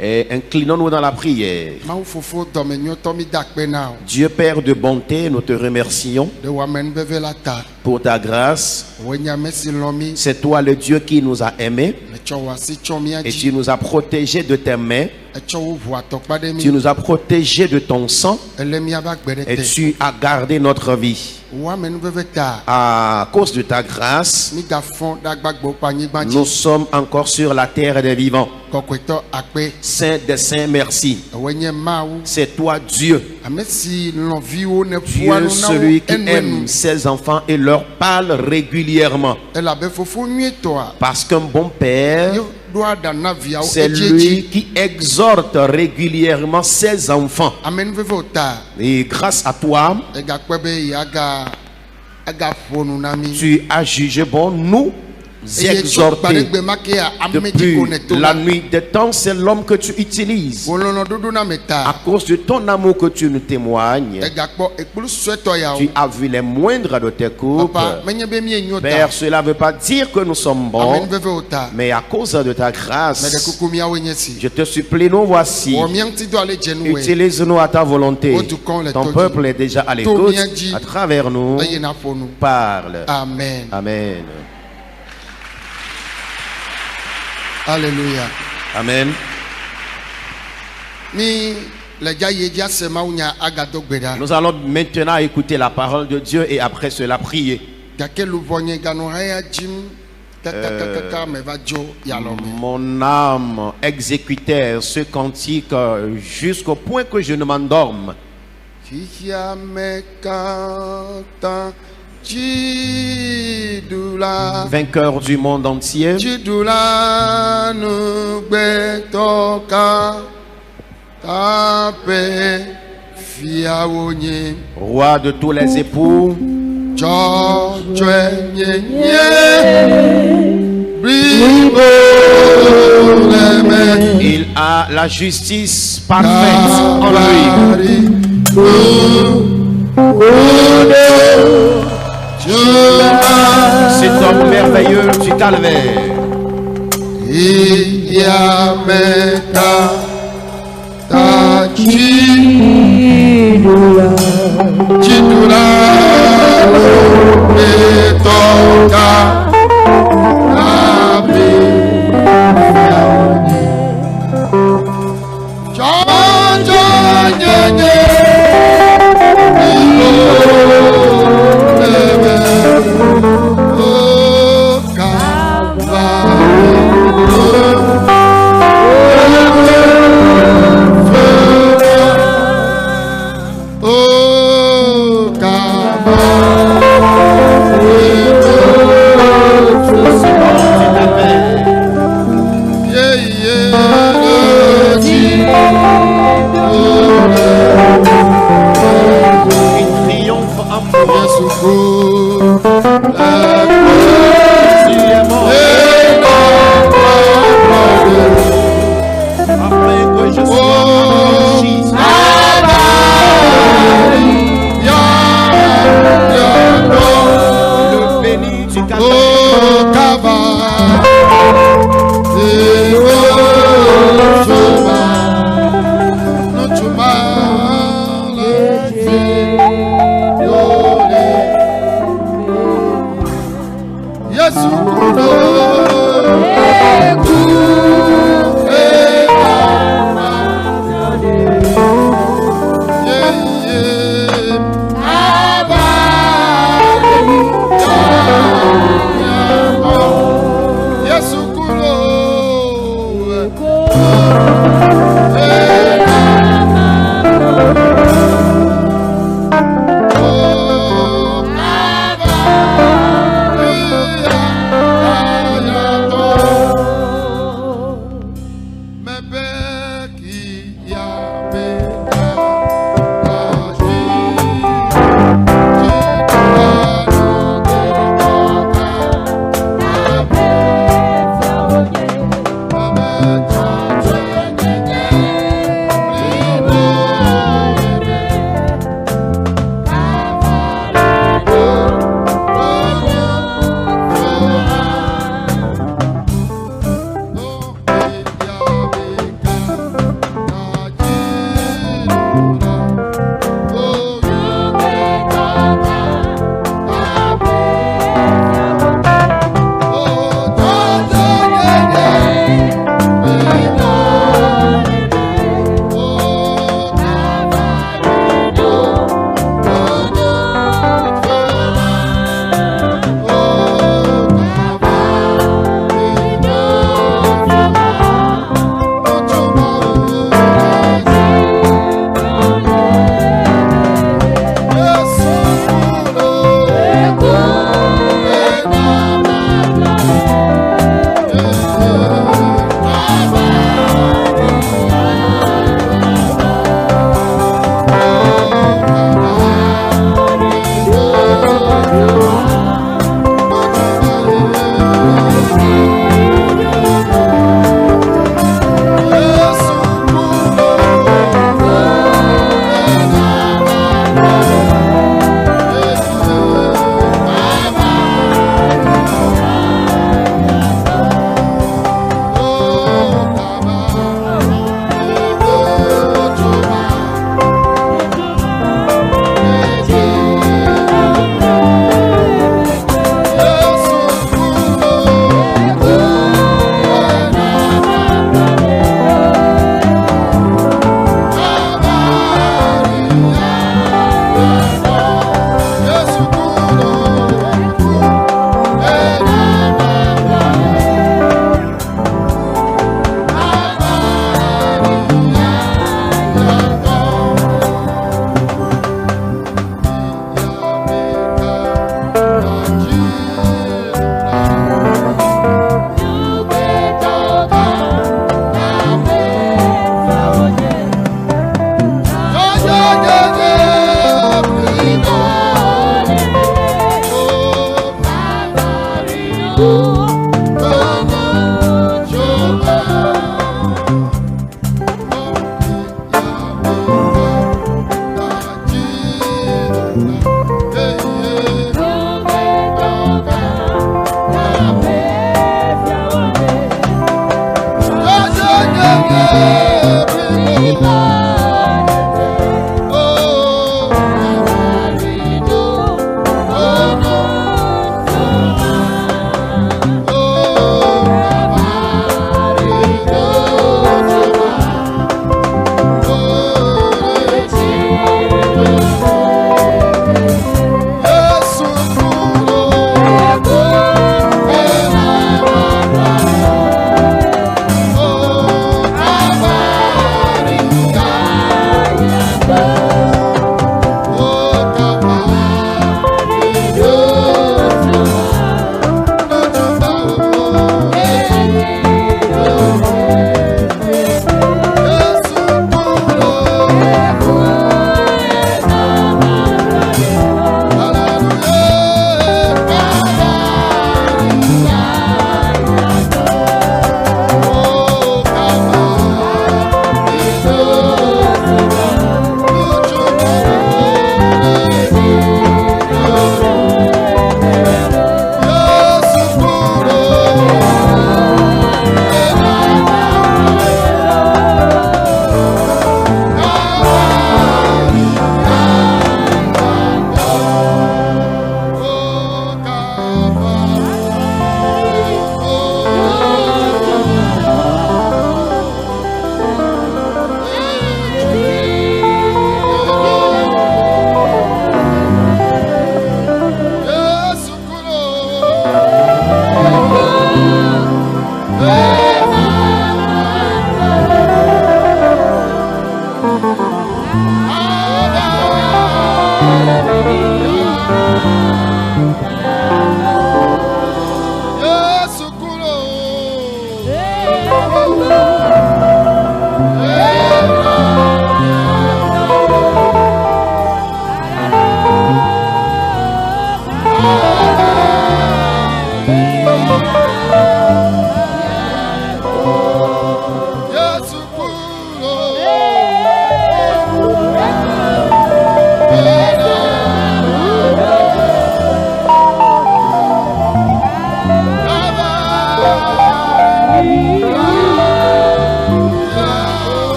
Et inclinons-nous dans la prière. Dieu Père de bonté, nous te remercions pour ta grâce. C'est toi le Dieu qui nous a aimés et tu nous as protégés de tes mains. Tu nous as protégés de ton sang et tu as gardé notre vie. À cause de ta grâce, nous sommes encore sur la terre des vivants. Saint des saints, merci. C'est toi Dieu. Dieu, celui qui aime ses enfants et leur parle régulièrement. Parce qu'un bon père, c'est lui qui exhorte régulièrement ses enfants. Et grâce à toi, tu as jugé bon nous exhorter depuis la nuit des temps. C'est l'homme que tu utilises à cause de ton amour que tu nous témoignes. Tu as vu les moindres de tes couples. Père, cela ne veut pas dire que nous sommes bons, mais à cause de ta grâce, je te supplie, nous voici. Utilise-nous à ta volonté. Ton peuple est déjà à l'écoute. À travers nous, parle. Amen. Amen. Alléluia. Amen. Nous allons maintenant écouter la parole de Dieu et après cela prier. Mon âme exécutait ce cantique jusqu'au point que je ne m'endorme. Vainqueur du monde entier, roi de tous les époux, il a la justice parfaite en lui. Cet homme merveilleux du calvaire.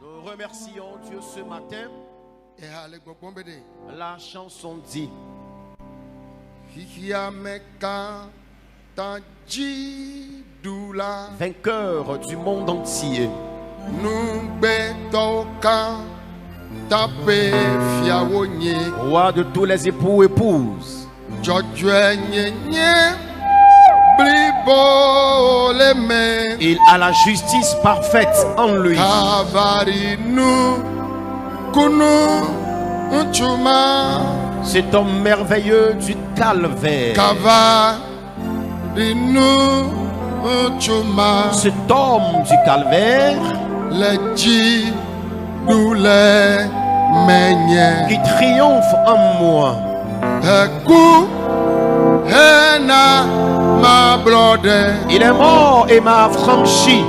Nous remercions Dieu ce matin. La chanson dit: vainqueur du monde entier, roi de tous les époux et épouses, il a la justice parfaite en lui. Cet homme merveilleux du calvaire, cet homme du calvaire qui triomphe en moi. Il est mort et m'a affranchi.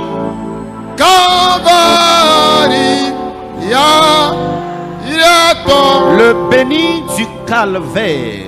Le béni du calvaire.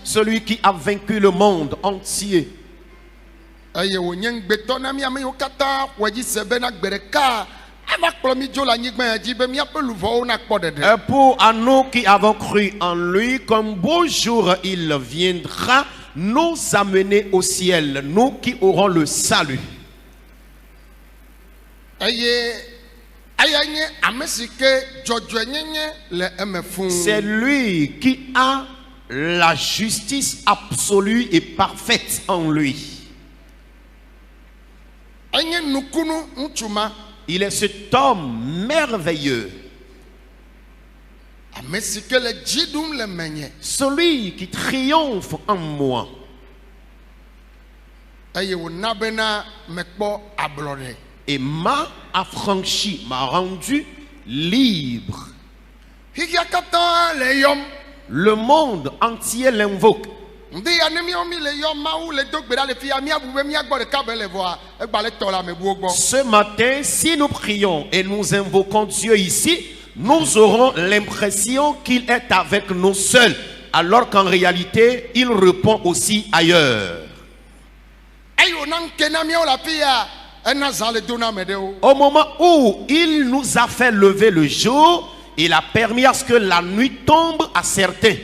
Celui qui a vaincu le monde entier. Pour à nous qui avons cru en lui, comme beau jour il viendra nous amener au ciel, nous qui aurons le salut. C'est lui qui a la justice absolue et parfaite en lui. Il est cet homme merveilleux, celui qui triomphe en moi. Et m'a affranchi, m'a rendu libre. Le monde entier l'invoque. Ce matin, si nous prions et nous invoquons Dieu ici, nous aurons l'impression qu'il est avec nous seuls, alors qu'en réalité, il répond aussi ailleurs. Au moment où il nous a fait lever le jour, il a permis à ce que la nuit tombe à certains.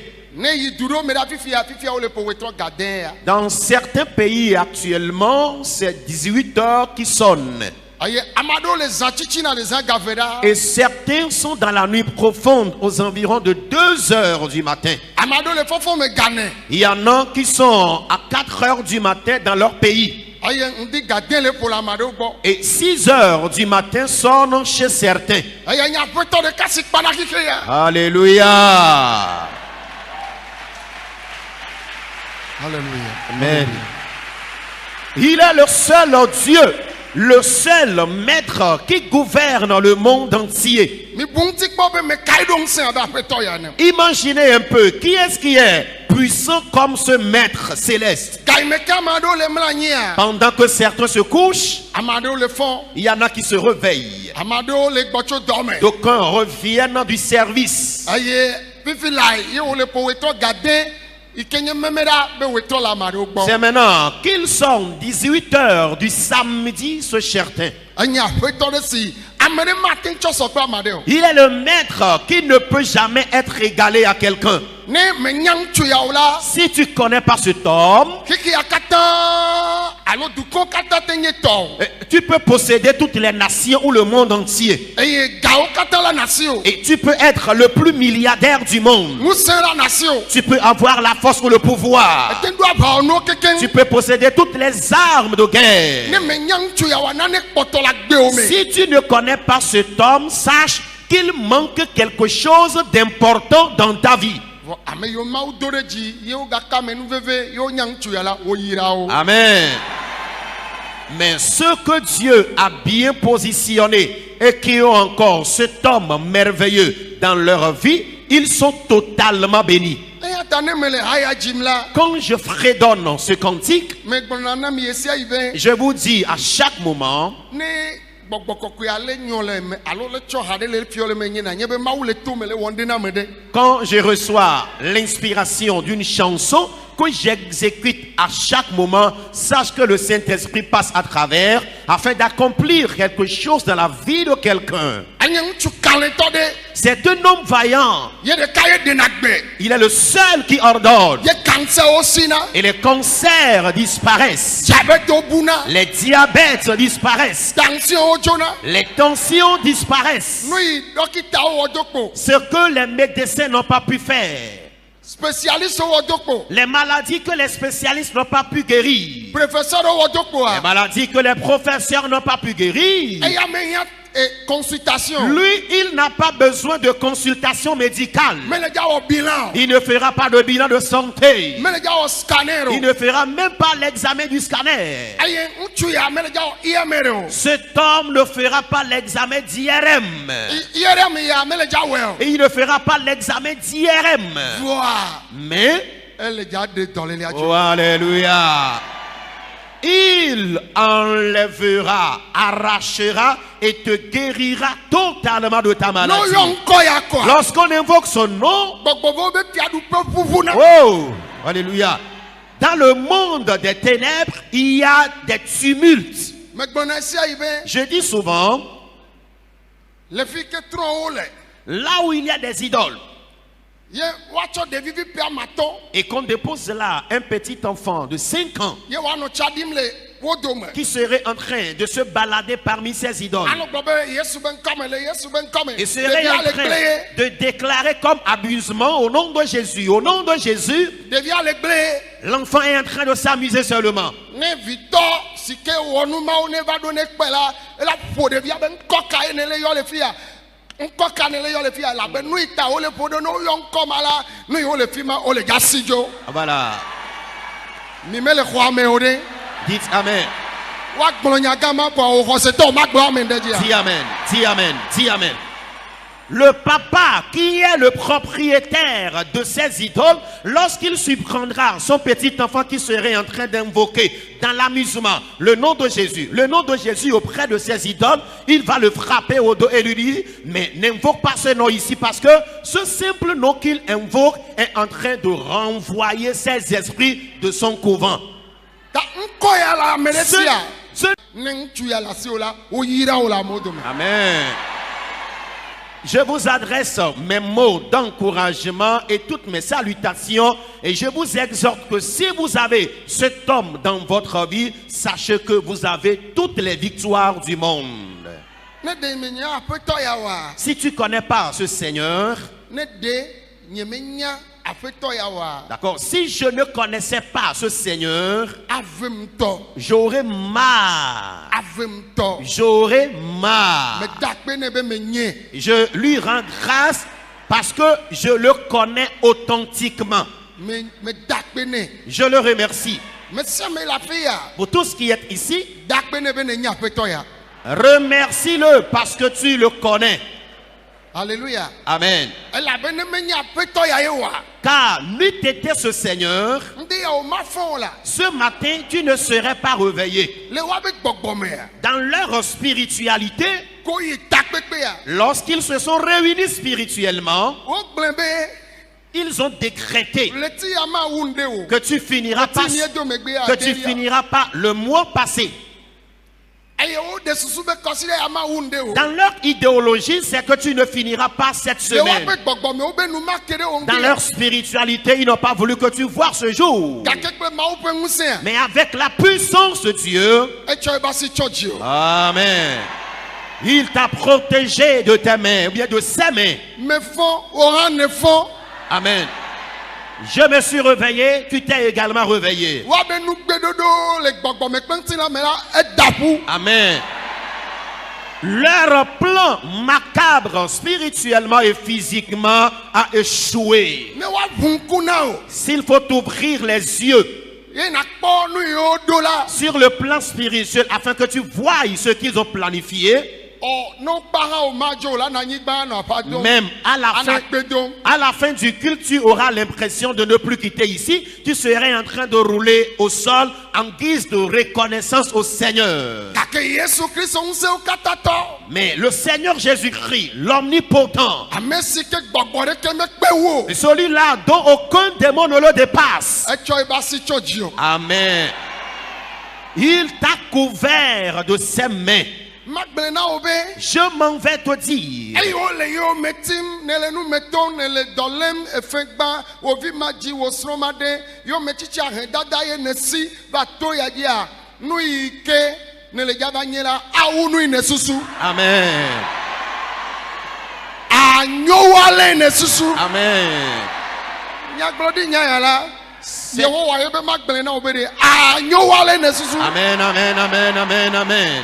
Dans certains pays actuellement, c'est 18 heures qui sonnent. Et certains sont dans la nuit profonde aux environs de 2 heures du matin. Il y en a qui sont à 4 heures du matin dans leur pays. Et 6 heures du matin sonnent chez certains. Alléluia. Alléluia. Amen. Il est le seul Dieu, le seul maître qui gouverne le monde entier. Imaginez un peu, qui est-ce qui est puissant comme ce maître céleste? Pendant que certains se couchent, il y en a qui se réveillent. D'aucuns reviennent du service. C'est maintenant qu'ils sont 18 heures du samedi ce certain. Il est le maître qui ne peut jamais être égalé à quelqu'un. Si tu ne connais pas cet homme, tu peux posséder toutes les nations ou le monde entier. Et tu peux être le plus milliardaire du monde. Tu peux avoir la force ou le pouvoir. Tu peux posséder toutes les armes de guerre. Si tu ne connais pas cet homme, sache qu'il manque quelque chose d'important dans ta vie. Amen. Mais ceux que Dieu a bien positionnés et qui ont encore cet homme merveilleux dans leur vie, ils sont totalement bénis. Quand je fredonne ce cantique, je vous dis à chaque moment, quand je reçois l'inspiration d'une chanson que j'exécute à chaque moment, sache que le Saint-Esprit passe à travers afin d'accomplir quelque chose dans la vie de quelqu'un. C'est un homme vaillant. Il est le seul qui ordonne. Et les cancers disparaissent. Les diabètes disparaissent. Les tensions disparaissent. Ce que les médecins n'ont pas pu faire. Les maladies que les spécialistes n'ont pas pu guérir. Les maladies que les professeurs n'ont pas pu guérir. Lui, il n'a pas besoin de consultation médicale. Il ne fera pas de bilan de santé. Il ne fera même pas l'examen du scanner. Cet homme ne fera pas l'examen d'IRM. Et il ne fera pas l'examen d'IRM. Mais, oh, alléluia, il enlèvera, arrachera et te guérira totalement de ta maladie. Lorsqu'on invoque son nom, oh, alléluia, dans le monde des ténèbres, il y a des tumultes. Je dis souvent, là où il y a des idoles, et qu'on dépose là un petit enfant de 5 ans qui serait en train de se balader parmi ces idoles et serait en train de déclarer comme abusement au nom de Jésus. Au nom de Jésus, l'enfant est en train de s'amuser seulement. Voilà. Dites Amen. Dis Amen. Dis Amen. Dis Amen. Le papa qui est le propriétaire de ces idoles, lorsqu'il surprendra son petit enfant qui serait en train d'invoquer dans l'amusement le nom de Jésus auprès de ces idoles, il va le frapper au dos et lui dire, mais n'invoque pas ce nom ici parce que ce simple nom qu'il invoque est en train de renvoyer ces esprits de son couvent. Amen. Je vous adresse mes mots d'encouragement et toutes mes salutations et je vous exhorte que si vous avez cet homme dans votre vie, sachez que vous avez toutes les victoires du monde. Si tu ne connais pas ce Seigneur, d'accord, si je ne connaissais pas ce Seigneur, j'aurais marre. J'aurais marre. Je lui rends grâce parce que je le connais authentiquement. Je le remercie pour tout ce qui est ici. Remercie-le parce que tu le connais. Alléluia. Amen. Car n'eût été ce Seigneur, ce matin tu ne serais pas réveillé. Dans leur spiritualité, lorsqu'ils se sont réunis spirituellement, ils ont décrété que tu finiras pas le mois passé. Dans leur idéologie, c'est que tu ne finiras pas cette semaine. Dans leur spiritualité, ils n'ont pas voulu que tu vois ce jour. Mais avec la puissance de Dieu, amen, il t'a protégé de tes mains, ou bien de ses mains. Amen. Je me suis réveillé, tu t'es également réveillé. Amen. Leur plan macabre spirituellement et physiquement a échoué. S'il faut ouvrir les yeux sur le plan spirituel afin que tu voies ce qu'ils ont planifié, même à la fin du culte, tu auras l'impression de ne plus quitter ici. Tu serais en train de rouler au sol en guise de reconnaissance au Seigneur. Mais le Seigneur Jésus-Christ, l'omnipotent, celui-là dont aucun démon ne le dépasse, amen, il t'a couvert de ses mains. Je m'en vais te dire. Amen. Amen, amen, amen, amen, amen.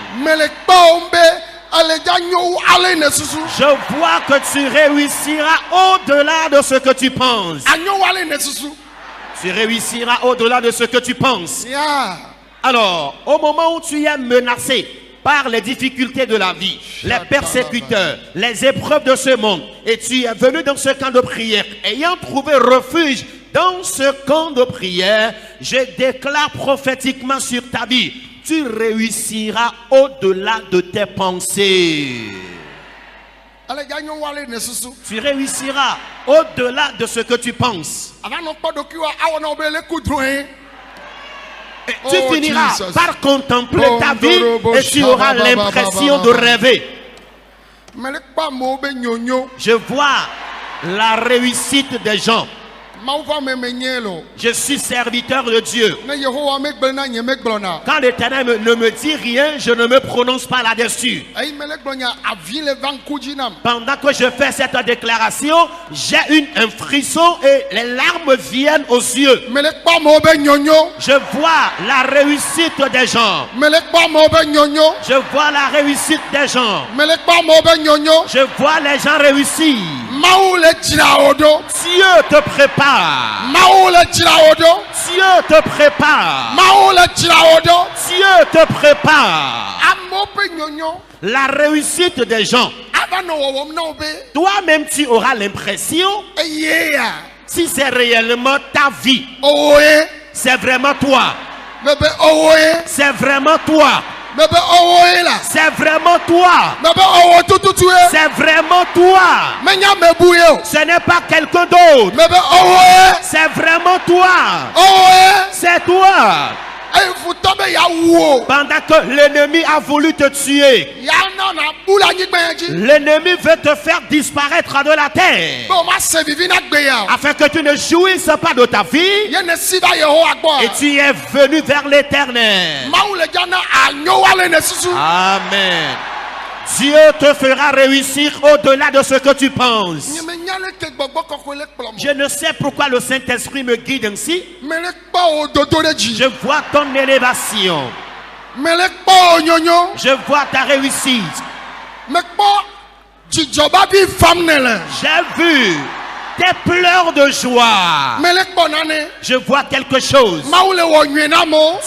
Je vois que tu réussiras au-delà de ce que tu penses. Tu réussiras au-delà de ce que tu penses. Alors, au moment où tu es menacé par les difficultés de la vie, les persécuteurs, les épreuves de ce monde, et tu es venu dans ce camp de prière, ayant trouvé refuge dans ce camp de prière, je déclare prophétiquement sur ta vie, tu réussiras au-delà de tes pensées. Tu réussiras au-delà de ce que tu penses. Et tu finiras par contempler ta vie et tu auras l'impression de rêver. Je vois la réussite des gens. Je suis serviteur de Dieu. Quand l'Éternel ne me dit rien, je ne me prononce pas là-dessus. Pendant que je fais cette déclaration, j'ai un frisson et les larmes viennent aux yeux. Je vois la réussite des gens. Je vois la réussite des gens. Je vois les gens réussir. Dieu te prépare. Dieu te prépare. Dieu te prépare. La réussite des gens. Toi-même tu auras l'impression, si c'est réellement ta vie, c'est vraiment toi. C'est vraiment toi. C'est vraiment toi. C'est vraiment toi. Ce n'est pas quelqu'un d'autre. C'est vraiment toi. C'est toi. Pendant que l'ennemi a voulu te tuer, l'ennemi veut te faire disparaître de la terre afin que tu ne jouisses pas de ta vie et tu es venu vers l'Éternel. Amen. Dieu te fera réussir au-delà de ce que tu penses. Je ne sais pourquoi le Saint-Esprit me guide ainsi. Je vois ton élévation. Je vois ta réussite. J'ai vu tes pleurs de joie. Je vois quelque chose.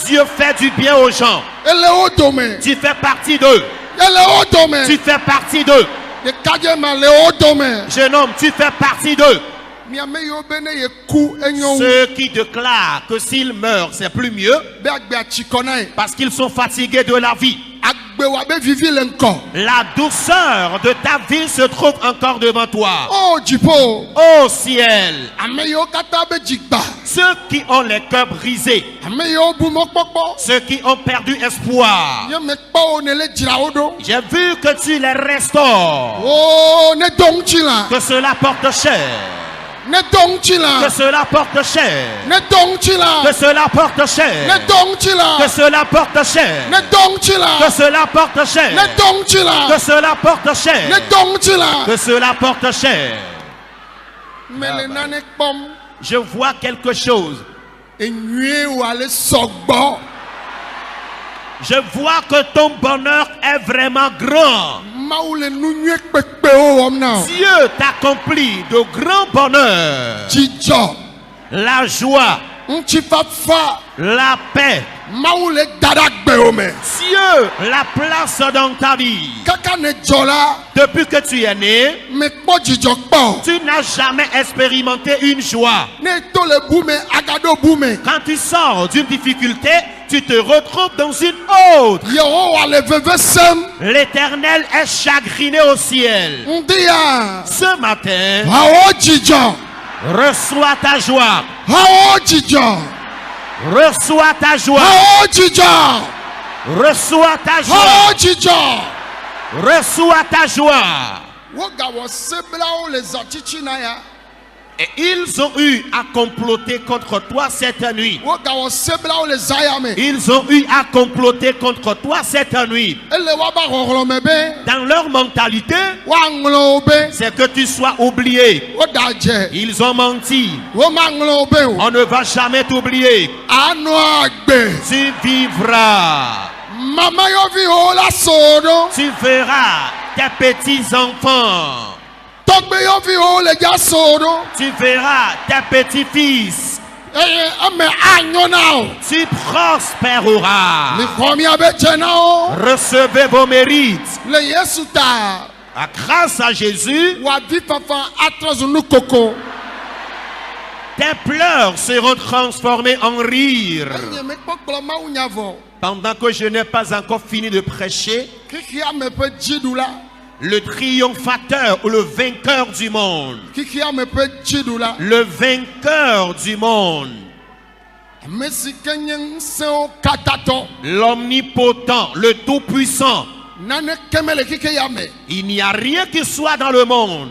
Dieu fait du bien aux gens. Tu fais partie d'eux. Tu fais partie d'eux. Jeune homme, tu fais partie d'eux. Ceux qui déclarent que s'ils meurent, c'est plus mieux parce qu'ils sont fatigués de la vie. La douceur de ta vie se trouve encore devant toi. Oh ciel. Ceux qui ont les cœurs brisés, ceux qui ont perdu espoir, j'ai vu que tu les restaures. Que cela porte cher. Que cela porte cher. Que cela porte cher. Que cela porte cher. Que cela porte cher. Que cela porte cher. Que cela porte cher. Je vois quelque chose. Je vois que ton bonheur est vraiment grand. Dieu t'accomplit de grands bonheurs. La joie, la paix. Dieu la place dans ta vie. Depuis que tu es né, tu n'as jamais expérimenté une joie. Quand tu sors d'une difficulté, tu te retrouves dans une autre. L'Éternel est chagriné au ciel. Ce matin, reçois ta joie. Reçois ta joie. Reçois ta joie. Reçois ta joie. Et ils ont eu à comploter contre toi cette nuit. Ils ont eu à comploter contre toi cette nuit. Dans leur mentalité, c'est que tu sois oublié. Ils ont menti. On ne va jamais t'oublier. Tu vivras. Tu verras tes petits-enfants. Tu verras tes petits-fils. Tu prospéreras. Recevez vos mérites. Grâce à Jésus, tes pleurs seront transformés en rire. Pendant que je n'ai pas encore fini de prêcher, le triomphateur ou le vainqueur du monde. Le vainqueur du monde. L'omnipotent, le tout-puissant. Il n'y a rien qui soit dans le monde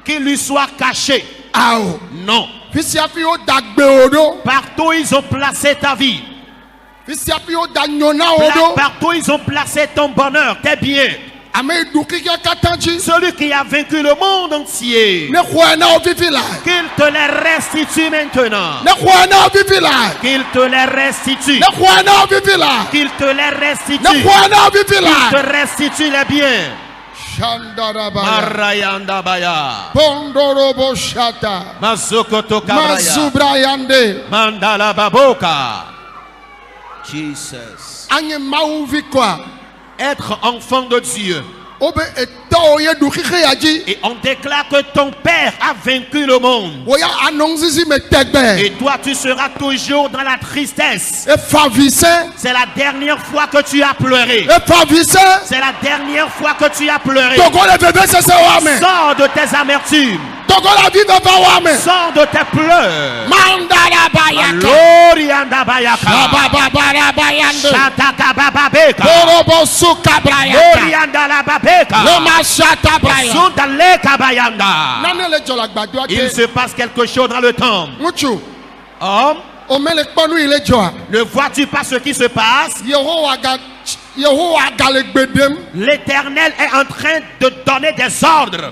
qui lui soit caché. Non. Partout ils ont placé ta vie. Partout ils ont placé ton bonheur, tes biens. Celui qui a vaincu le monde entier, qu'il te les restitue maintenant. Qu'il te les restitue. Qu'il te les restitue. Qu'il te restitue les biens. Marayanda Baya Pondorobo Shata Mazokoto Kabraya Mandala Baboka. Jesus. Être enfant de Dieu. Et on déclare que ton Père a vaincu le monde. Et toi tu seras toujours dans la tristesse. C'est la dernière fois que tu as pleuré. C'est la dernière fois que tu as pleuré. Sors de tes amertumes. Sors de tes pleurs. Mandala Bayaka. Lorianda Bayaka. Shataka Bababeka. Borobosuka Brayaka. Lorianda la Babeka. Lomashata Brayaka. Il se passe quelque chose dans le temple. Homme, ne vois-tu pas ce qui se passe? L'Éternel est en train de donner des ordres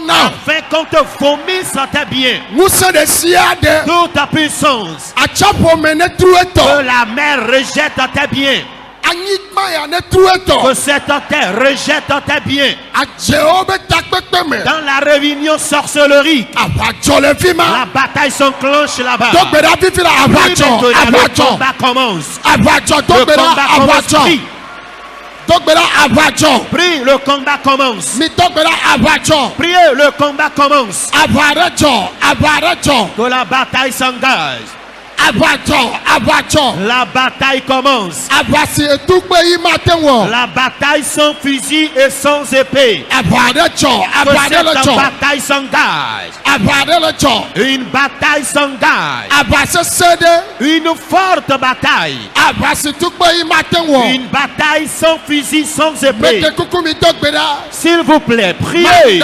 afin qu'on te vomisse tes biens. Toute ta puissance. Que la mer rejette tes biens. Que cette terre rejette tes biens. Dans la réunion sorcellerie, la bataille s'enclenche là-bas. Le combat commence. Le combat commence. Prie, le combat commence. Priez, le combat commence. Que la bataille s'engage. La bataille commence. La bataille sans fusil et sans épée. Que cette bataille s'engage. Une bataille s'engage. Une forte bataille. Une bataille sans fusil, sans épée. S'il vous plaît, priez.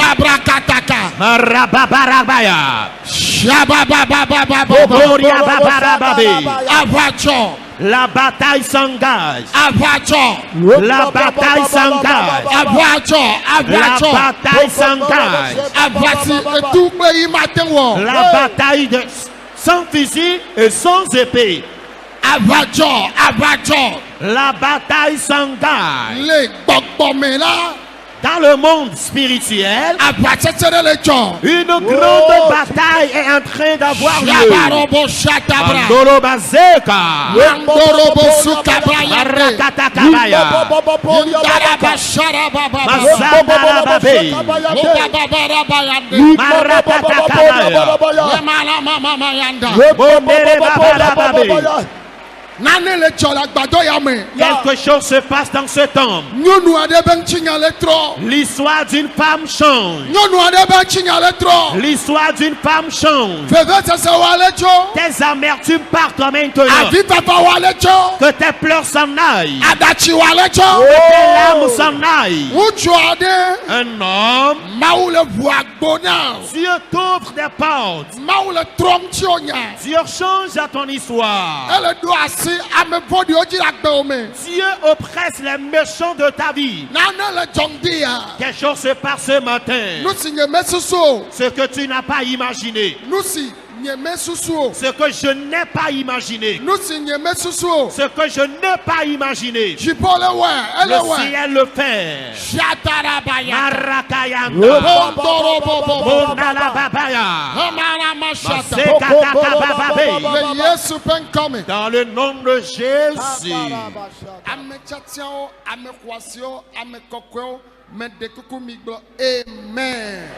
La bataille s'engage. La bataille s'engage. La bataille s'engage. La bataille sans fusil et sans épée. La bataille s'engage. Dans le monde spirituel, une grande bataille est en train d'avoir lieu. Mandoro Bazeka, Marakatakabaya, Mazabarababe, Marakatakabaya, quelque chose se passe dans ce temps. L'histoire d'une femme change. L'histoire d'une femme change. Tes amertumes partent maintenant. Que tes pleurs s'en aillent. Que tes larmes s'en aillent. Un homme, Dieu t'ouvre des portes. Dieu change à ton histoire. Dieu oppresse les méchants de ta vie. Quelque chose se passe ce matin. Ce que tu n'as pas imaginé. Ce que je n'ai pas imaginé. Ce que je n'ai pas imaginé. Le ciel le fait. Dans le nom de Jésus. Amen.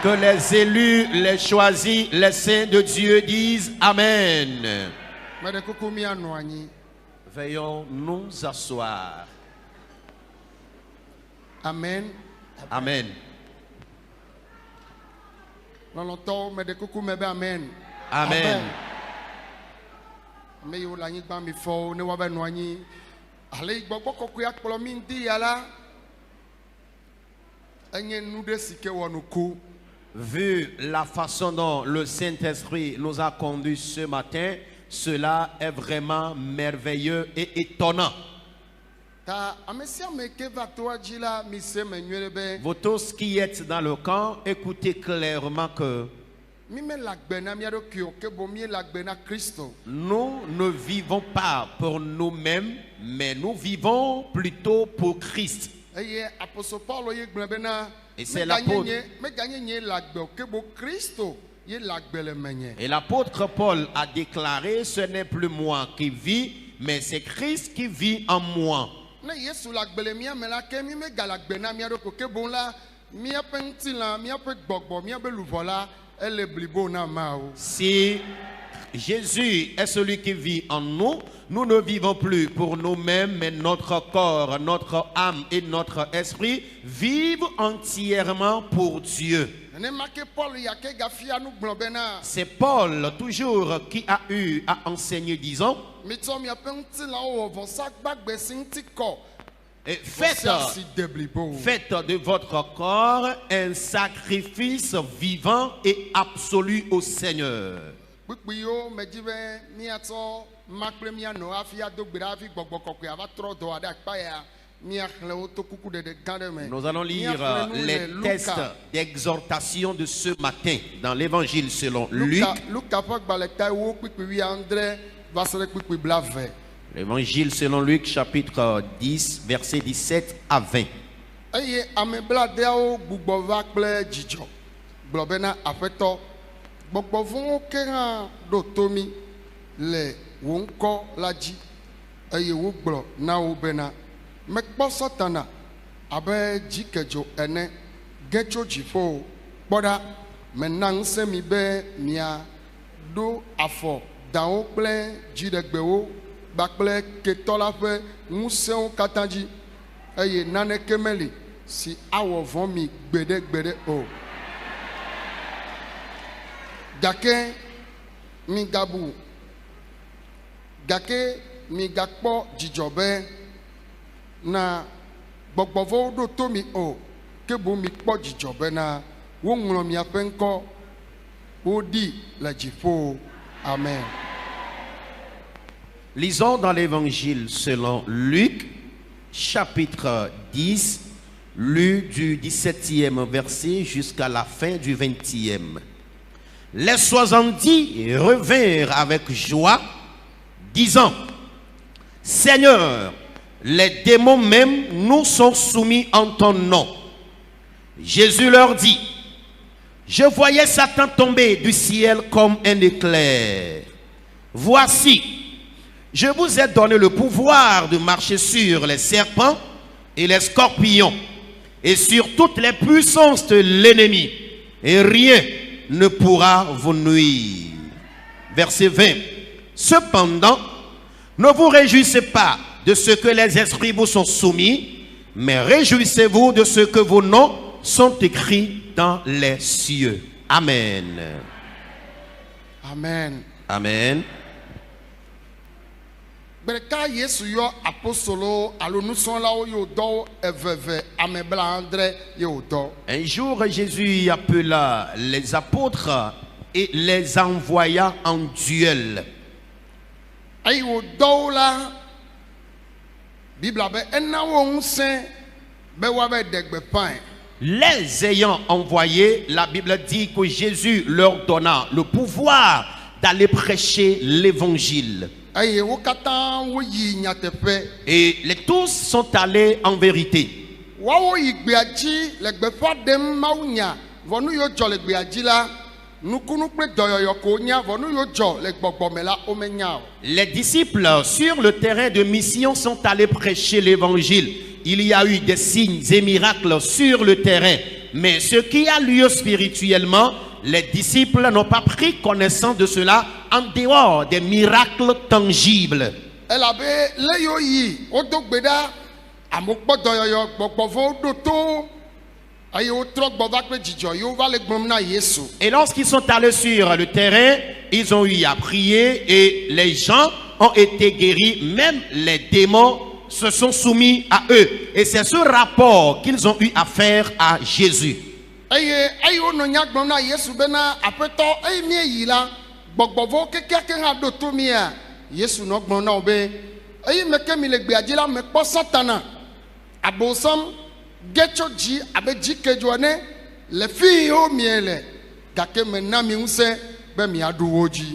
Que les élus, les choisis, les saints de Dieu disent Amen. Veuillons nous asseoir. Amen. Amen. Amen. Amen. Vu la façon dont le Saint-Esprit nous a conduits ce matin, cela est vraiment merveilleux et étonnant. Vous tous qui êtes dans le camp, écoutez clairement que nous ne vivons pas pour nous-mêmes, mais nous vivons plutôt pour Christ. Et c'est l'apôtre. Et l'apôtre Paul a déclaré, ce n'est plus moi qui vis, mais c'est Christ qui vit en moi. Si Jésus est celui qui vit en nous, nous ne vivons plus pour nous-mêmes, mais notre corps, notre âme et notre esprit vivent entièrement pour Dieu. C'est Paul toujours qui a eu à enseigner, disons, et faites de votre corps un sacrifice vivant et absolu au Seigneur. Nous allons lire les textes d'exhortation de ce matin dans l'évangile selon Luc. L'évangile selon Luc chapitre 10 versets 17 à 20. Mekpo Satana abe jikejo ene gecho jifo boda menang semi be mia do afo dawo ple jidegbewo bakple ketola fe museon katanji eye nane kemeli si awo vomi gbede o gake mi gabu gake mi gakpo jijobe na gbogbovo do to mi o kebo mi kpo jijobe na wo nlo mi apenko odi la jifo. Amen. Lisons dans l'évangile selon Luc chapitre 10, lu du 17e verset jusqu'à la fin du 20e. Les 70 revinrent avec joie disant, Seigneur, les démons même nous sont soumis en ton nom. Jésus leur dit, je voyais Satan tomber du ciel comme un éclair. Voici, je vous ai donné le pouvoir de marcher sur les serpents et les scorpions et sur toutes les puissances de l'ennemi, et rien ne pourra vous nuire. Verset 20. Cependant, ne vous réjouissez pas de ce que les esprits vous sont soumis, mais réjouissez-vous de ce que vos noms sont écrits dans les cieux. Amen. Amen. Amen. Un jour, Jésus appela les apôtres et les envoya en duel. Les ayant envoyés, la Bible dit que Jésus leur donna le pouvoir d'aller prêcher l'évangile. Et les tous sont allés en vérité. Les disciples sur le terrain de mission sont allés prêcher l'évangile. Il y a eu des signes et miracles sur le terrain. Mais ce qui a lieu spirituellement, les disciples n'ont pas pris connaissance de cela en dehors des miracles tangibles. Et lorsqu'ils sont allés sur le terrain, ils ont eu à prier et les gens ont été guéris, même les démons se sont soumis à eux. Et c'est ce rapport qu'ils ont eu à faire à Jésus.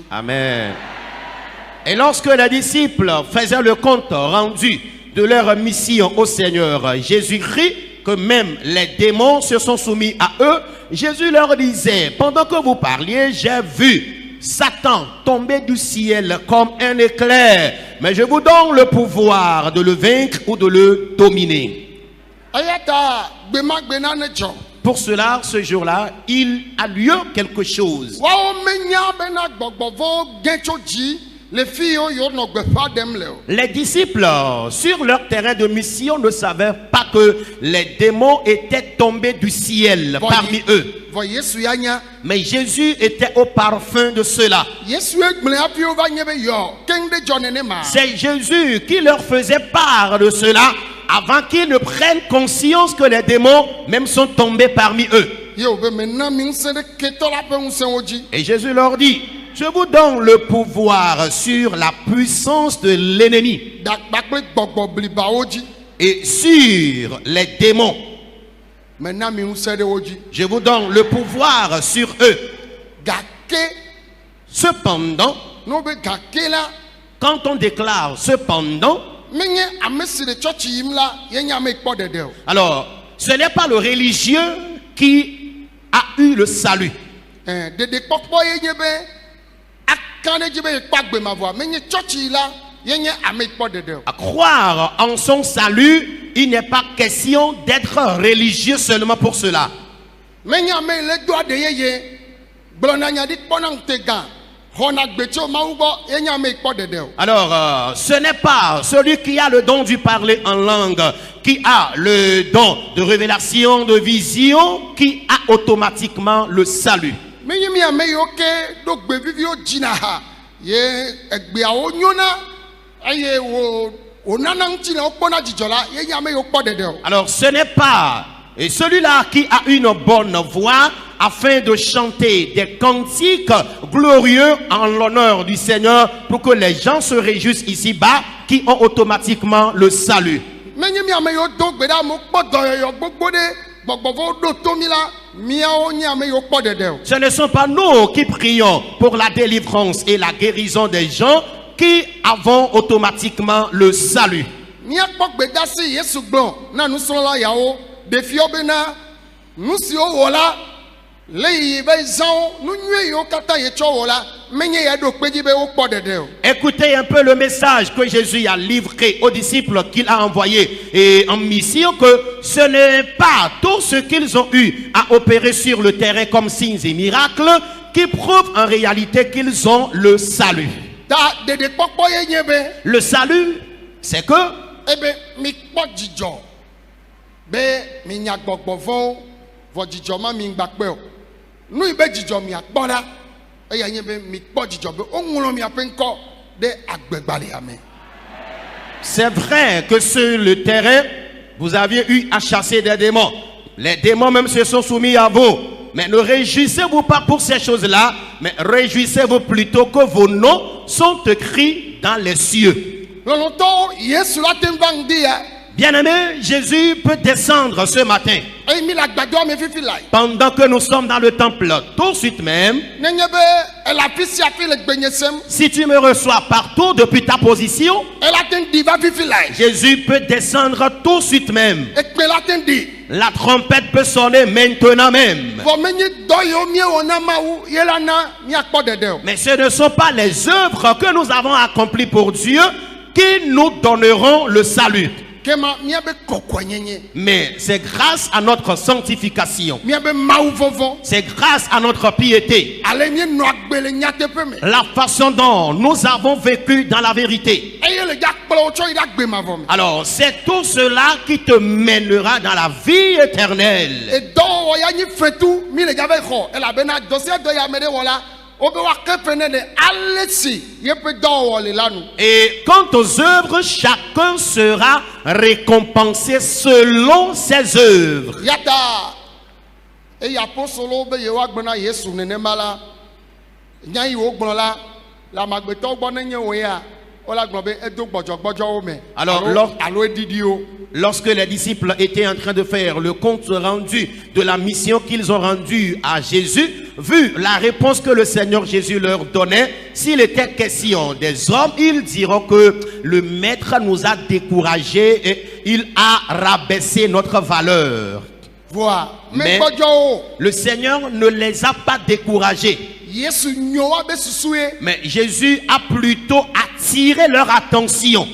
Amen. Et lorsque les disciples faisaient le compte rendu de leur mission au Seigneur Jésus-Christ, que même les démons se sont soumis à eux, Jésus leur disait, pendant que vous parliez, j'ai vu Satan tomber du ciel comme un éclair, mais je vous donne le pouvoir de le vaincre ou de le dominer. Pour cela, ce jour-là, il a lieu quelque chose. Les disciples, sur leur terrain de mission, ne savaient pas que les démons étaient tombés du ciel parmi eux. Mais Jésus était au parfum de cela. C'est Jésus qui leur faisait part de cela avant qu'ils ne prennent conscience que les démons même sont tombés parmi eux. Et Jésus leur dit, je vous donne le pouvoir sur la puissance de l'ennemi et sur les démons. Je vous donne le pouvoir sur eux. Cependant, quand on déclare cependant, alors ce n'est pas le religieux qui a eu le salut. À croire en son salut, il n'est pas question d'être religieux seulement pour cela. Alors, ce n'est pas celui qui a le don du parler en langue, qui a le don de révélation, de vision, qui a automatiquement le salut. Alors ce n'est pas celui-là qui a une bonne voix afin de chanter des cantiques glorieux en l'honneur du Seigneur pour que les gens se réjouissent ici-bas, qui ont automatiquement le salut. Ce ne sont pas nous qui prions pour la délivrance et la guérison des gens qui avons automatiquement le salut. Écoutez un peu le message que Jésus a livré aux disciples qu'il a envoyés et en mission, que ce n'est pas tout ce qu'ils ont eu à opérer sur le terrain comme signes et miracles qui prouvent en réalité qu'ils ont le salut. Le salut, c'est que c'est vrai que sur le terrain, vous aviez eu à chasser des démons. Les démons même se sont soumis à vous. Mais ne réjouissez-vous pas pour ces choses-là, mais réjouissez-vous plutôt que vos noms sont écrits dans les cieux. Bien-aimé, Jésus peut descendre ce matin. Pendant que nous sommes dans le temple, tout de suite même, si tu me reçois partout depuis ta position, Jésus peut descendre tout de suite même. La trompette peut sonner maintenant même. Mais ce ne sont pas les œuvres que nous avons accomplies pour Dieu qui nous donneront le salut. Mais c'est grâce à notre sanctification, c'est grâce à notre piété, la façon dont nous avons vécu dans la vérité. Alors c'est tout cela qui te mènera dans la vie éternelle. Et quant aux œuvres, chacun sera récompensé selon ses œuvres. Alors, lorsque les disciples étaient en train de faire le compte rendu de la mission qu'ils ont rendue à Jésus, vu la réponse que le Seigneur Jésus leur donnait, s'il était question des hommes, ils diront que le Maître nous a découragés et il a rabaissé notre valeur. Mais le Seigneur ne les a pas découragés. Mais Jésus a plutôt attiré leur attention.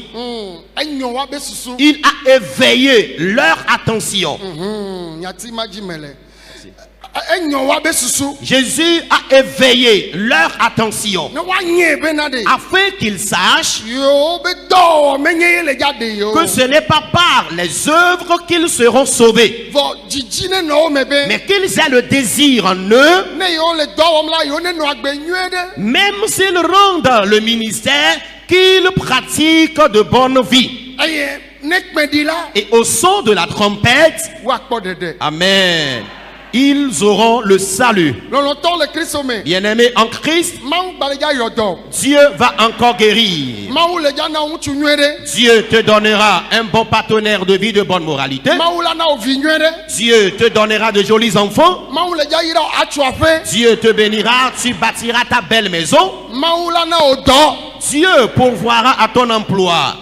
Il a éveillé leur attention. Jésus a éveillé leur attention afin qu'ils sachent que ce n'est pas par les œuvres qu'ils seront sauvés, mais qu'ils aient le désir en eux, même s'ils rendent le ministère, qu'ils pratiquent de bonne vie. Et au son de la trompette, amen, ils auront le salut. Bien-aimés en Christ, Dieu va encore guérir. Dieu te donnera un bon partenaire de vie de bonne moralité. Dieu te donnera de jolis enfants. Dieu te bénira, tu bâtiras ta belle maison. Dieu pourvoira à ton emploi.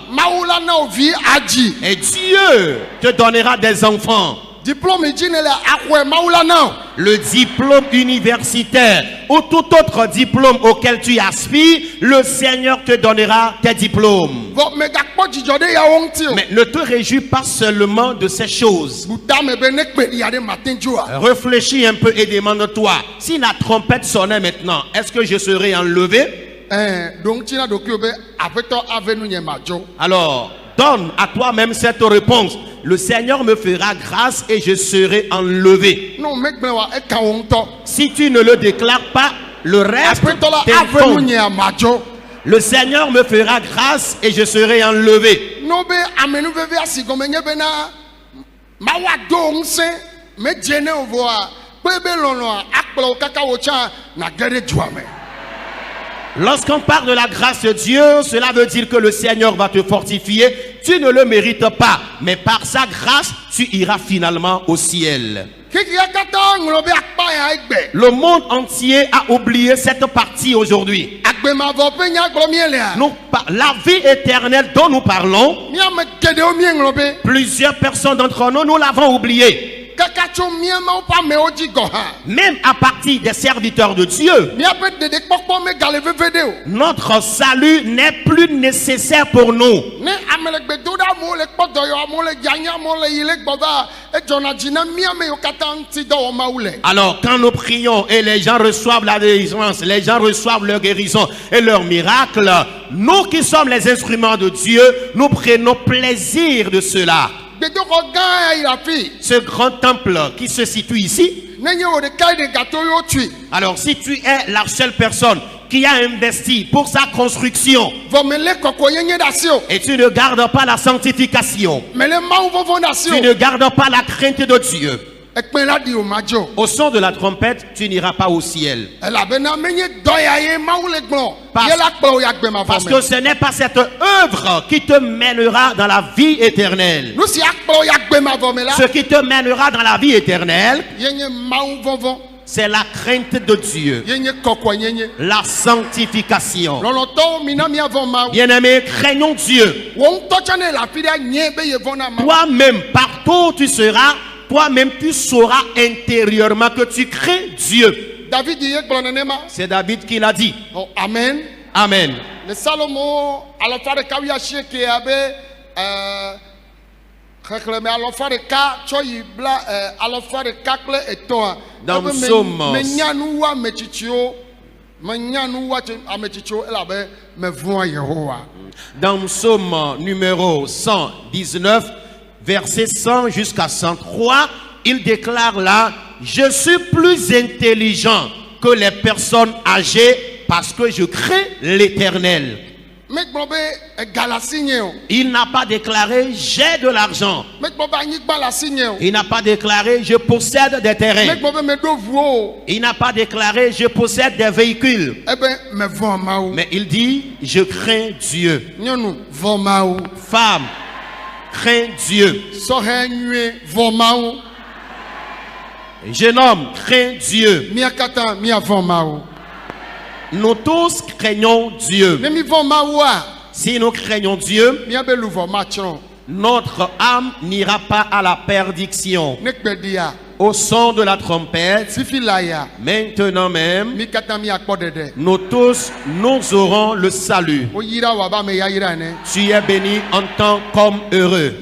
Et Dieu te donnera des enfants. Le diplôme universitaire ou tout autre diplôme auquel tu aspires, le Seigneur te donnera tes diplômes. Mais ne te réjouis pas seulement de ces choses. Réfléchis un peu et demande-toi, si la trompette sonnait maintenant, est-ce que je serais enlevé? Alors, donne à toi-même cette réponse. Le Seigneur me fera grâce et je serai enlevé. Si tu ne le déclares pas, le reste t'infonde. Le Seigneur me fera grâce et je serai enlevé. Lorsqu'on parle de la grâce de Dieu, cela veut dire que le Seigneur va te fortifier, tu ne le mérites pas, mais par sa grâce, tu iras finalement au ciel. Le monde entier a oublié cette partie aujourd'hui. La vie éternelle dont nous parlons, plusieurs personnes d'entre nous, nous l'avons oublié. Même à partir des serviteurs de Dieu, notre salut n'est plus nécessaire pour nous. Alors quand nous prions et les gens reçoivent la délivrance, les gens reçoivent leur guérison et leur miracle, nous qui sommes les instruments de Dieu, nous prenons plaisir de cela. Ce grand temple qui se situe ici, alors si tu es la seule personne qui a investi pour sa construction et tu ne gardes pas la sanctification, tu ne gardes pas la crainte de Dieu, au son de la trompette, tu n'iras pas au ciel. Parce que ce n'est pas cette œuvre qui te mènera dans la vie éternelle. Ce qui te mènera dans la vie éternelle, c'est la crainte de Dieu, la sanctification. Bien-aimé, craignons Dieu. Toi-même, partout où tu seras, toi-même tu sauras intérieurement que tu crains Dieu. C'est David qui l'a dit. Oh, amen. Amen. Le Salomon, dans Psaume, dans Psaume numéro 119, verset 100 jusqu'à 103, il déclare là: je suis plus intelligent que les personnes âgées parce que je crains l'Éternel. Il n'a pas déclaré j'ai de l'argent. Il n'a pas déclaré je possède des terrains. Il n'a pas déclaré je possède des véhicules. Mais il dit je crains Dieu. Femme, crains Dieu. Jeune homme, crains Dieu. Nous tous craignons Dieu. Si nous craignons Dieu, notre âme n'ira pas à la perdition. Au son de la trompette, maintenant même, nous tous, nous aurons le salut. Tu es béni en tant qu'homme heureux.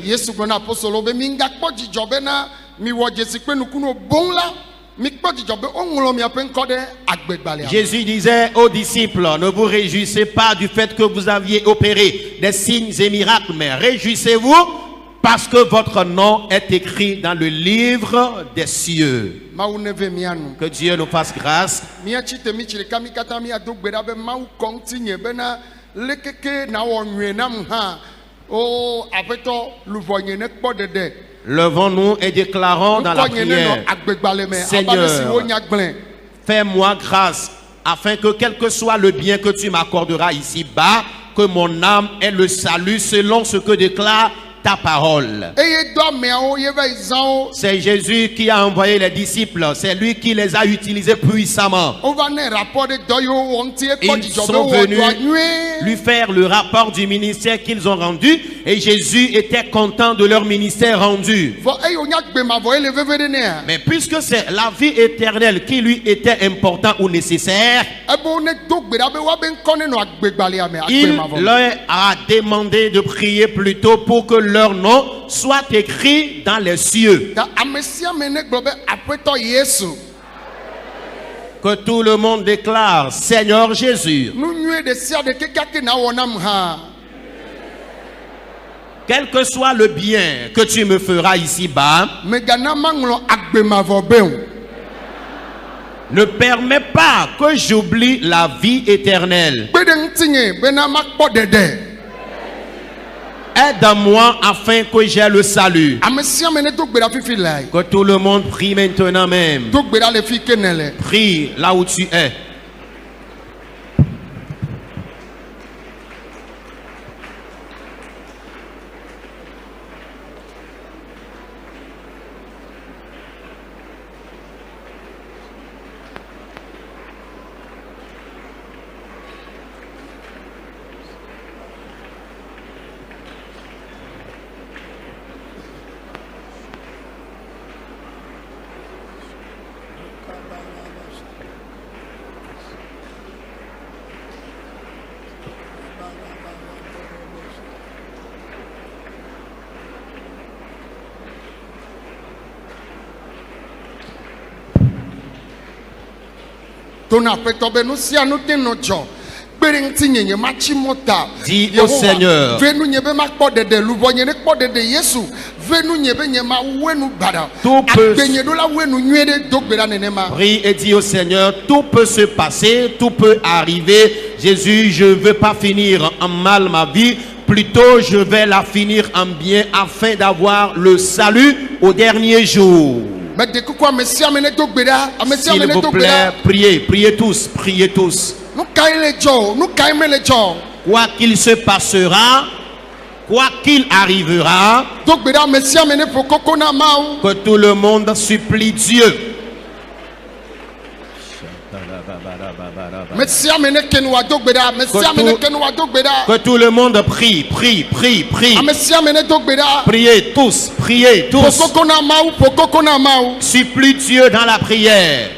Jésus disait aux disciples: ne vous réjouissez pas du fait que vous aviez opéré des signes et miracles, mais réjouissez-vous parce que votre nom est écrit dans le livre des cieux. Que Dieu nous fasse grâce. Levons-nous et déclarons dans la prière: Seigneur, fais-moi grâce afin que quel que soit le bien que tu m'accorderas ici-bas, que mon âme ait le salut selon ce que déclare ta parole. C'est Jésus qui a envoyé les disciples. C'est lui qui les a utilisés puissamment. Ils sont venus lui faire le rapport du ministère qu'ils ont rendu. Et Jésus était content de leur ministère rendu. Mais puisque c'est la vie éternelle qui lui était important ou nécessaire, il leur a demandé de prier plutôt pour que leur nom soit écrit dans les cieux. Que tout le monde déclare: Seigneur Jésus, quel que soit le bien que tu me feras ici-bas, ne permets pas que j'oublie la vie éternelle. Aide-moi afin que j'aie le salut. Que tout le monde prie maintenant même. Prie là où tu es. Dis au Seigneur, prie et dis au Seigneur, tout peut se passer, tout peut arriver. Jésus, je ne veux pas finir en mal ma vie, plutôt je vais la finir en bien afin d'avoir le salut au dernier jour. S'il vous plaît, priez, priez tous, priez tous. Quoi qu'il se passera, quoi qu'il arrivera, que tout le monde supplie Dieu. Que tout le monde prie, prie, prie, prie. Priez tous, priez tous. Supplie Dieu dans la prière.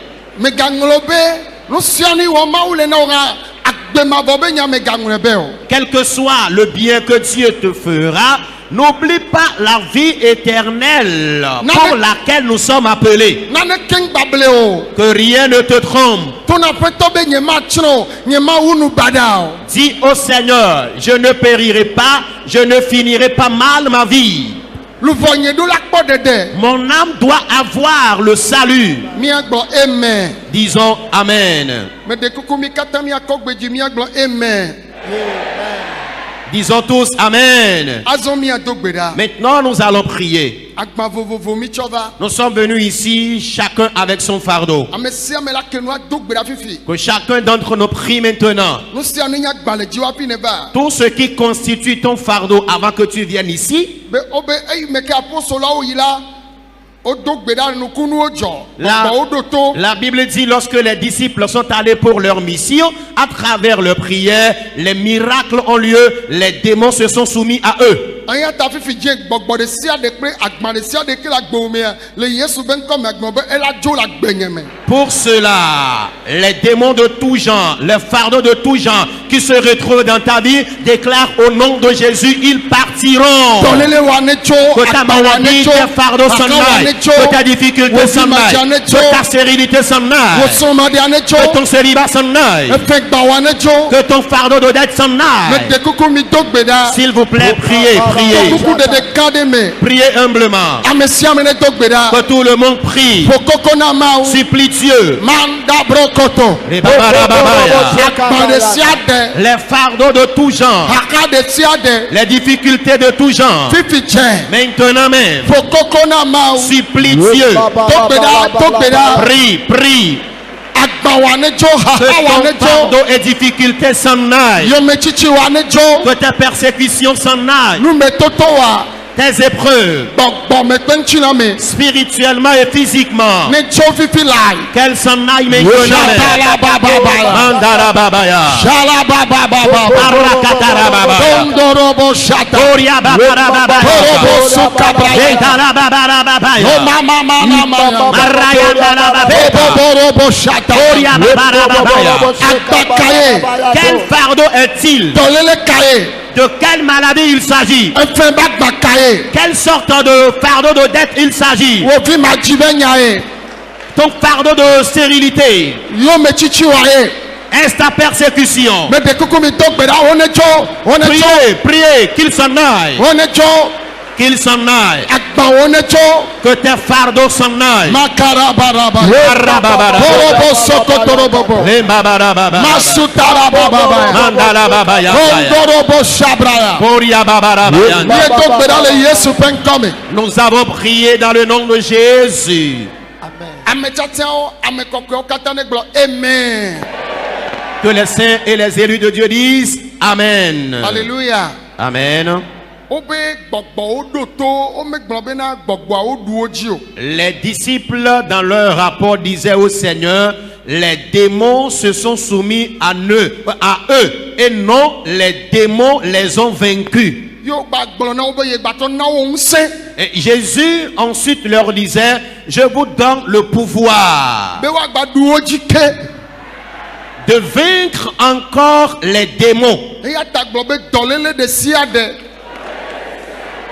Quel que soit le bien que Dieu te fera, n'oublie pas la vie éternelle pour laquelle nous sommes appelés. Que rien ne te trompe. Dis au Seigneur, je ne périrai pas, je ne finirai pas mal ma vie. Mon âme doit avoir le salut. Disons Amen. Disons tous Amen. Maintenant nous allons prier. Nous sommes venus ici, chacun avec son fardeau. Que chacun d'entre nous prie maintenant. Tout ce qui constitue ton fardeau avant que tu viennes ici. La Bible dit, lorsque les disciples sont allés pour leur mission, à travers leur prière, les miracles ont lieu, les démons se sont soumis à eux. Pour cela, les démons de tout genre, les fardeaux de tout genre qui se retrouvent dans ta vie, déclarent au nom de Jésus, ils partiront. Que ta maladie, tes fardeaux s'en aillent, que ta difficulté s'en aille, que ta stérilité s'en aille, que ton célibat s'en aille, que ton fardeau de dette s'en aille. S'il vous plaît, priez, priez. Priez humblement. Que tout le monde prie. Supplie Dieu. Les fardeaux de tout genre, les difficultés de tout genre, maintenant même, supplie Dieu. Prie, prie. Que ton fardeau et difficultés s'en aillent. Que ta persécution s'en aille. Tes épreuves, spirituellement et physiquement, qu'elles s'en aillent maintenant. Quel fardeau est-il? De quelle maladie il s'agit? Quelle sorte de fardeau de dette il s'agit? Ton fardeau de stérilité? Est-ce ta persécution? Priez, priez qu'il s'en aille. Qu'il s'en aille. Que tes fardeaux s'en aillent. Nous avons prié dans le nom de Jésus. Amen. Que les saints et les élus de Dieu disent Amen. Alléluia. Amen. Les disciples dans leur rapport disaient au Seigneur, les démons se sont soumis à eux et non les démons les ont vaincus. Et Jésus ensuite leur disait, je vous donne le pouvoir de vaincre encore les démons.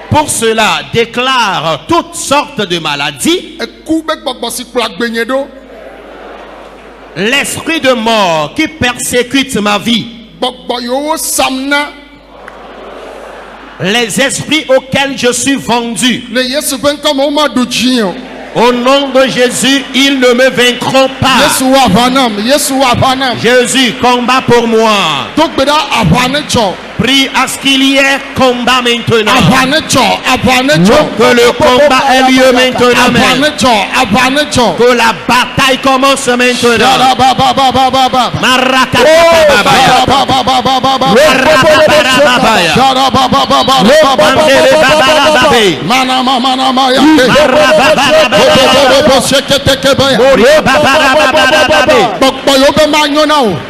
Pour cela, déclare toutes sortes de maladies L'esprit de mort qui persécute ma vie. Les esprits auxquels je suis vendu. Au nom de Jésus, ils ne me vaincront pas. Jésus, combat pour moi. Prie à ce qu'il y ait combat maintenant. Que le combat ait lieu maintenant. Que la bataille commence maintenant.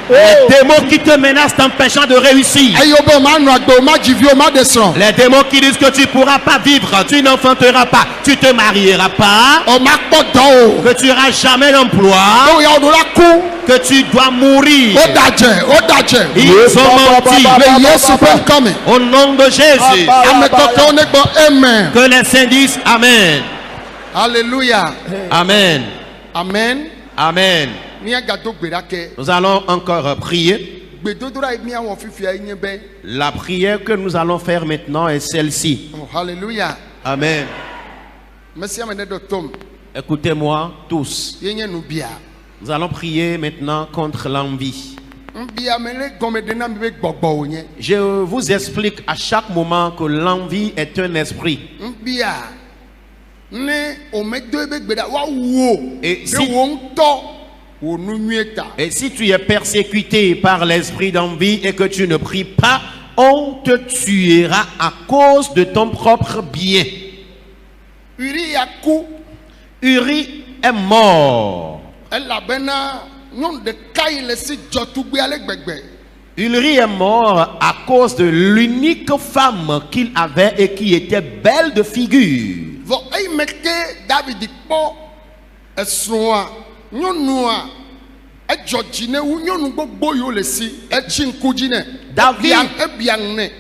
Les démons qui te menacent t'empêchant de réussir. Les démons qui disent que tu ne pourras pas vivre, tu n'enfanteras pas, tu ne te marieras pas, que tu n'auras jamais d'emploi, que tu dois mourir. Ils ont menti. Au nom de Jésus. Que les saints disent Amen. Alléluia. Amen. Amen. Amen. Nous allons encore prier. La prière que nous allons faire maintenant est celle-ci. Oh, alléluia. Amen. Écoutez-moi tous. Nous allons prier maintenant contre l'envie. Je vous explique à chaque moment que l'envie est un esprit. Et si tu es persécuté par l'esprit d'envie et que tu ne pries pas, on te tuera à cause de ton propre bien. Uri est mort. Uri est mort à cause de l'unique femme qu'il avait et qui était belle de figure.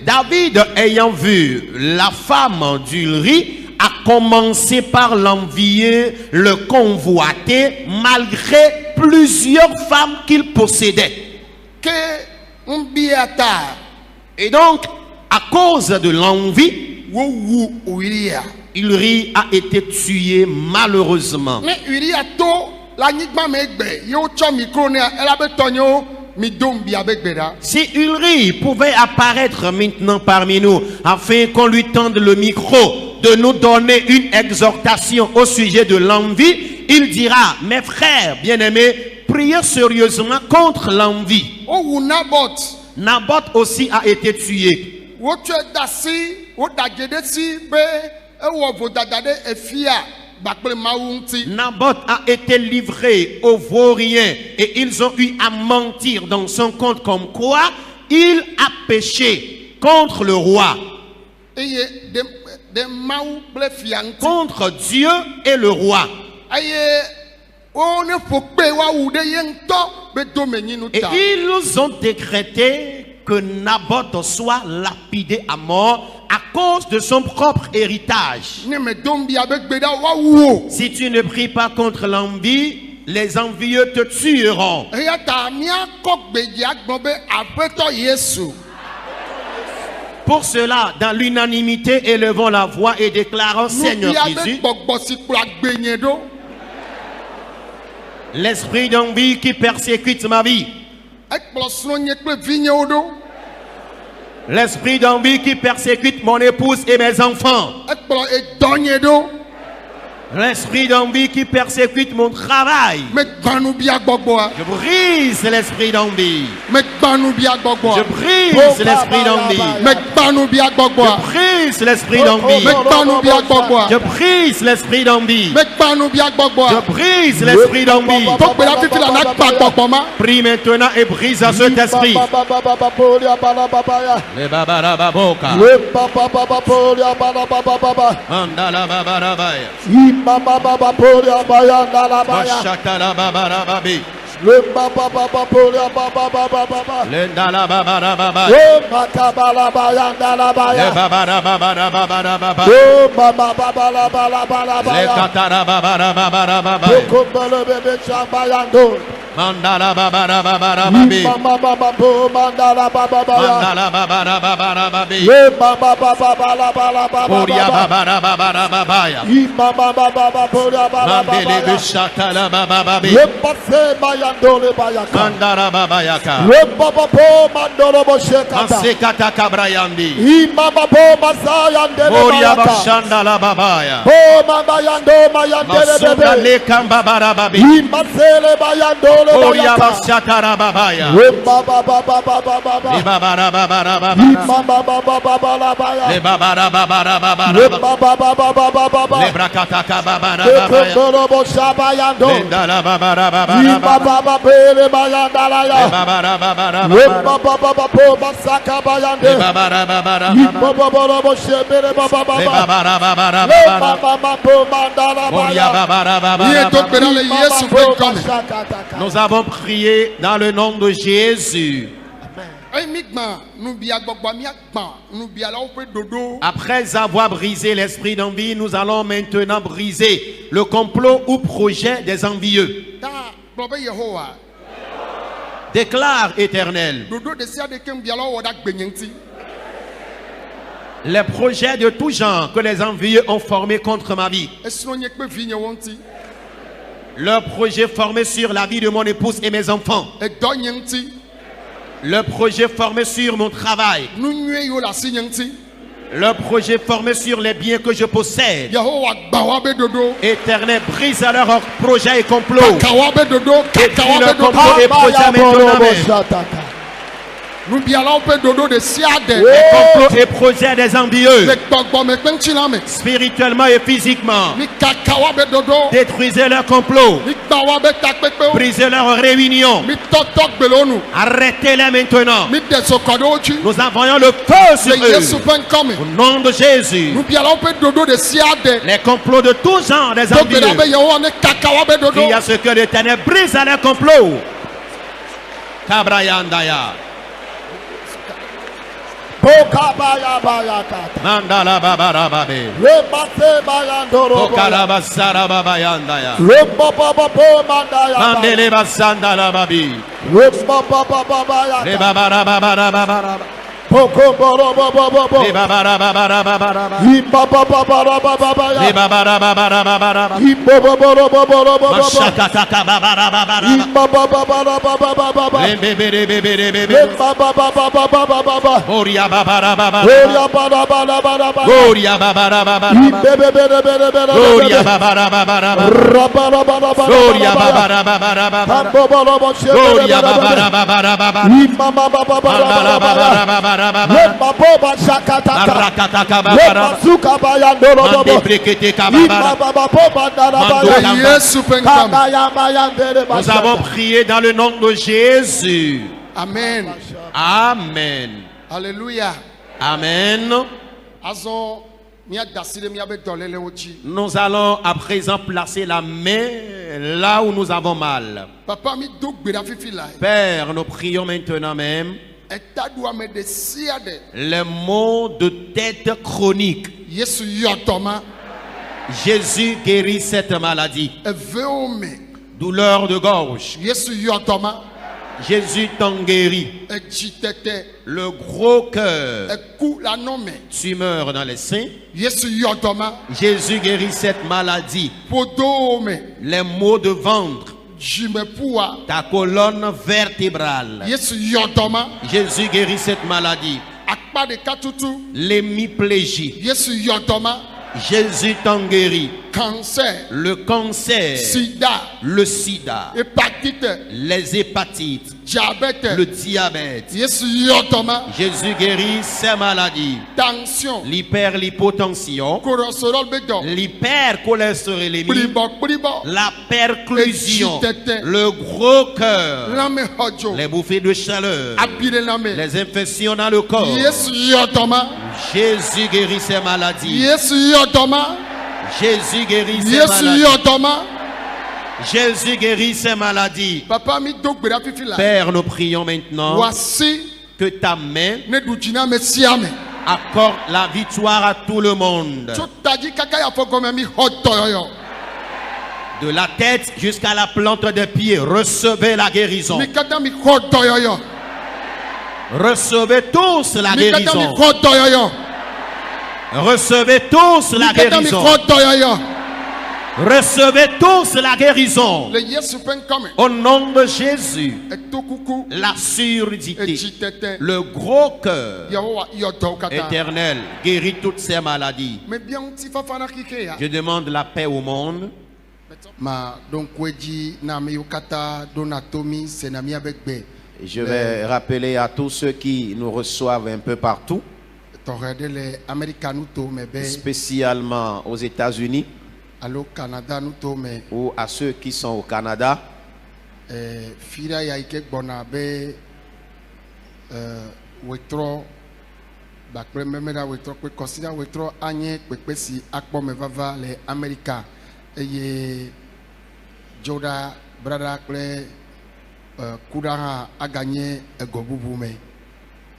David ayant vu la femme d'Uri a commencé par l'envier, le convoiter malgré plusieurs femmes qu'il possédait. Et donc, à cause de l'envie, Uri a été tué malheureusement. Si Uri pouvait apparaître maintenant parmi nous afin qu'on lui tende le micro de nous donner une exhortation au sujet de l'envie, il dira: mes frères bien-aimés, priez sérieusement contre l'envie. Naboth aussi a été tué. Naboth a été livré aux vauriens et ils ont eu à mentir dans son compte comme quoi il a péché contre le roi, contre Dieu et le roi. Et ils ont décrété que Naboth soit lapidé à mort à cause de son propre héritage. Si tu ne pries pas contre l'envie, les envieux te tueront. Pour cela, dans l'unanimité, élevons la voix et déclarons: Seigneur Jésus, l'esprit d'envie qui persécute ma vie, l'esprit d'envie qui persécute mon épouse et mes enfants, l'esprit d'envie qui persécute mon travail, je brise l'esprit d'envie. Je brise l'esprit d'envie. Je brise l'esprit d'envie. Je brise l'esprit d'envie. Je brise l'esprit d'envie. Prie maintenant et brise à cet esprit. Le babarababoka. Andala babarabaya. Bashakala babarababi. Le baba baba polia baba baba baba. Le dala baba baba. Le makabala bayanda la baya. Le baba baba baba baba. Le baba baba la bala bala baya. Le katara baba baba baba. Le kumbele bebe chambayando. Mandala babara babara babi. Mama babo mandala baba baba. Mandala babara babara babi. Le baba baba bala bala baba. Boria babara babara babaya. Mama baba boria baba baba. Mandele bishatala baba babi. Le passe mayandole bayaka. Mandara babayaka. Le baba bo mandolo boshekata. Ansekata kabrayandi. Mama bo masayandele Boria bayaka. bashandala babaya. Bo mama yando mayandele Masuga bebe. lekam babara babi. Masele bayandole Boria bayaka. bashatara babaya. Le baba baba baba baba. Le babara babara babara. Mama baba baba la baya. Le babara babara babara. Le baba baba baba baba. Le brakata kababara Le babaya. kondolo boshabayando. Le dala babara babara Le babara. baba baba le bayandala Le ya. babara babara Le babara. baba baba po masaka Le bayande. babara babara Le babara. baba baba boshebere baba Le baba. babara babara Le babara. baba baba po mandala Boria baya. babara babara Iye to babara. pera le Yesu pe kome. Nous avons prié dans le nom de Jésus. Après avoir brisé l'esprit d'envie, nous allons maintenant briser le complot ou projet des envieux. Déclare Éternel. Les projets de tout genre que les envieux ont formés contre ma vie. Leurs projets formés sur la vie de mon épouse et mes enfants. Le projet formé sur mon travail. Le projet formé sur les biens que je possède. Éternel, brise leurs projets et complots. Détruis leurs complots et projets maintenant. Les complots et projets des envieux, spirituellement et physiquement. Détruisez leurs complots. Brisez leurs réunions. Arrêtez-les maintenant. Nous envoyons le feu sur eux. Au nom de Jésus. Les complots de tous genre des envieux. Prie à ce que l'Éternel brise leurs complots. Kabrayandaya. Mandala babara babe. Okala basara babayandaya. Mandele basandala babi. Le babara babara babara. Le babara babara babara. Le babara babara babara. Mashakata babara babara. Le bébé bébé bébé. Oria babara babara. Oria babara babara. Oria babara babara. Oria babara babara babara. Oria babara babara babara. Mandala babara babara. Nous avons prié dans le nom de Jésus. Amen. Amen. Alléluia. Amen. Nous allons à présent placer la main là où nous avons mal. Père, nous prions maintenant même les maux de tête chronique. Jésus guérit cette maladie. Douleur de gorge. Jésus t'en guérit. Le gros cœur. Tumeur dans les seins. Jésus guérit cette maladie. Les maux de ventre. Ta colonne vertébrale. Jésus guérit cette maladie. L'hémiplégie. Jésus t'en guérit. Cancer. Le cancer. Sida. Le sida. Hépatite. Les hépatites. Diabète. Le diabète. Jésus guérit ces maladies. Tension. L'hyperlipotension. L'hypercholestérolémie. La perclusion. Le gros cœur. Les bouffées de chaleur. Les infections dans le corps. Jésus guérit ces maladies. Jésus guérit ces maladies. Jésus guérit ces maladies. Père, nous prions maintenant que ta main accorde la victoire à tout le monde. De la tête jusqu'à la plante des pieds, recevez la guérison. Recevez tous la guérison. Recevez tous la guérison. Recevez tous la guérison. Au nom de Jésus, la surdité, le gros cœur éternel guérit toutes ces maladies. Je demande la paix au monde. Je vais rappeler à tous ceux qui nous reçoivent un peu partout, spécialement aux États-Unis ou à ceux qui sont au Canada. Joda brada kple kuda a gagné ego bubu me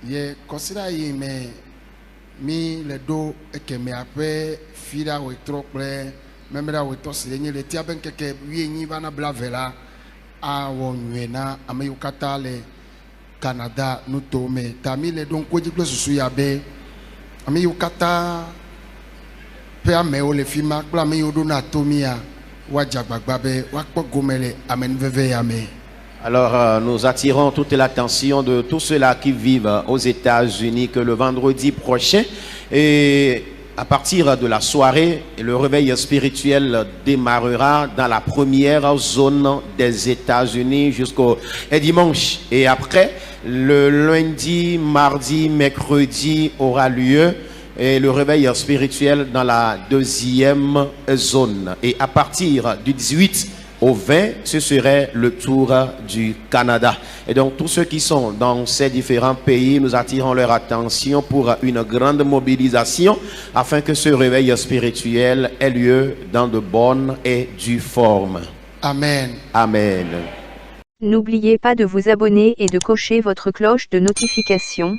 ye kosira yi me mi le do ekeme ape fira wetro kple memera wetro sirenye le tia ben keke wienyi bana blavela a wonwena ame yukata le Canada nuto me tami le don koji kple susu ya be ame yukata pe ame o le fima kple ame yodo na tomia. Alors nous attirons toute l'attention de tous ceux-là qui vivent aux États-Unis que le vendredi prochain et à partir de la soirée, le réveil spirituel démarrera dans la première zone des États-Unis jusqu'au dimanche. Et après, le lundi, mardi, mercredi aura lieu et le réveil spirituel dans la deuxième zone. Et à partir du 18 au 20, ce serait le tour du Canada. Et donc tous ceux qui sont dans ces différents pays, nous attirons leur attention pour une grande mobilisation afin que ce réveil spirituel ait lieu dans de bonnes et dues formes. Amen. Amen. N'oubliez pas de vous abonner et de cocher votre cloche de notification